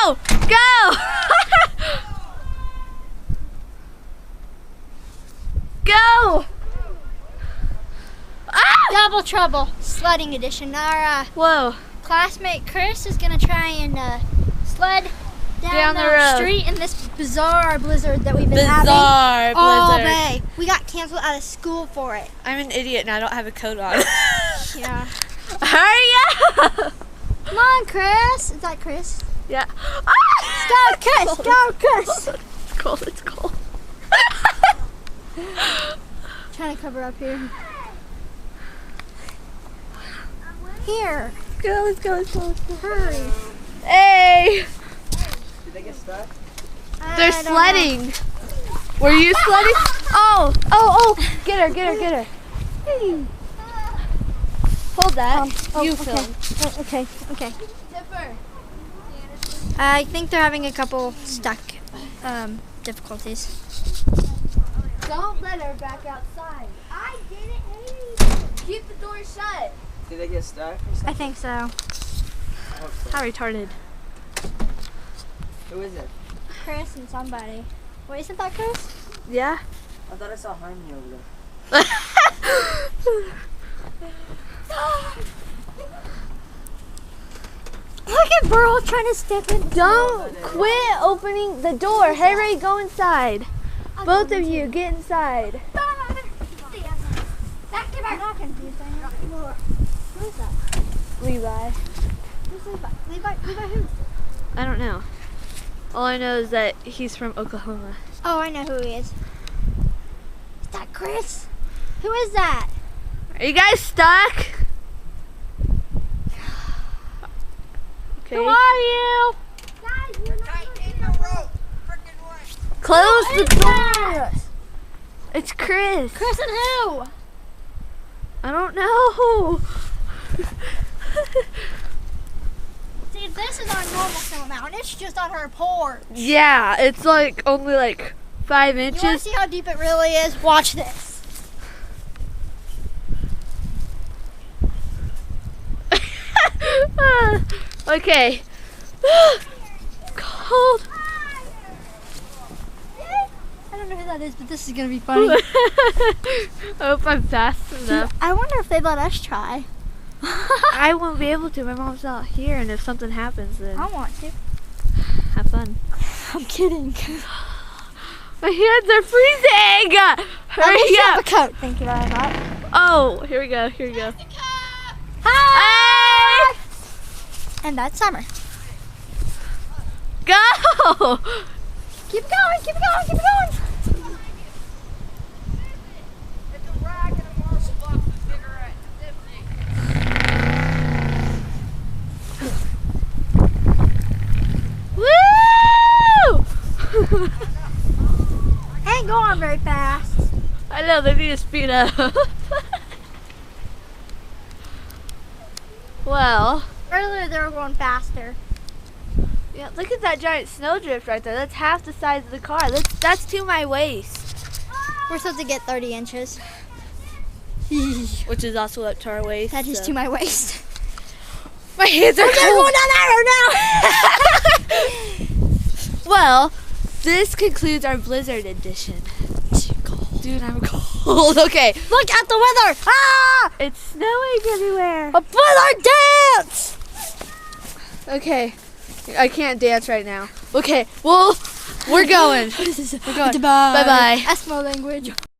Go! Go! Go! Ah! Double trouble, sledding edition. Our Whoa. classmate Chris is gonna try and sled down the the road. street in this bizarre blizzard that we've been having Bizarre all blizzard. day. We got canceled out of school for it. I'm an idiot and I don't have a coat on. Yeah. Hurry up! Come on, Chris. Is that Chris? Yeah. Go, Chris. Go, Chris. It's cold. It's cold. Trying to cover up here. Here. Go, let's go, let's go, let's go. Hurry. Hey! Did they get stuck? They're I don't know. sledding. Were you sledding? Oh, get her, get her, get her. Hey. Hold that. You film. Oh, okay. I think they're having a couple stuck difficulties. Don't let her back outside. I didn't. Keep the door shut. Did they get stuck or something? I think so. I hope so. How retarded. Who is it? Chris and somebody. Wait, isn't that Chris? Yeah? I thought I saw Jaime over there. Look at Burl trying to step in. Don't quit opening the door. Hurry, go inside. Both of you, get inside. Who is that? Levi. Who's Levi? Levi who? I don't know. All I know is that he's from Oklahoma. Oh, I know who he is. Is that Chris? Who is that? Are you guys stuck? Okay. Who are you? Close the Who is door. that? It's Chris. Chris and who? I don't know. See, this is on normal snow amount. It's just on her porch. Yeah, it's like only like 5 You want inches. to see how deep it really is? Watch this. Okay. Cold. I don't know who that is, but this is going to be funny. I hope I'm fast enough. I wonder if they let us try. I won't be able to. My mom's not here, and if something happens, then I want to. have fun. I'm kidding. My hands are freezing. Hurry Have a up. coat. Thank you very much. Oh, here we go. Here we go. Hi! Hey! And that's Summer. Go! Keep it going, keep it going, keep it going. Woo! Ain't going very fast. I know, they need to speed up. Well, Earlier they were going faster. yeah, look at that giant snowdrift right there. That's half the size of the car. That's to my waist. We're supposed to get 30 inches. Which is also up to our waist. That is so. to my waist. My hands are We're cold. going down that road now. Well, this concludes our blizzard edition. Dude, I'm cold. Okay, Look at the weather. Ah! it's snowing everywhere. A blizzard dance. Okay, I can't dance right now. Okay, well, we're going. We're going. Bye. Bye-bye. Eskimo language.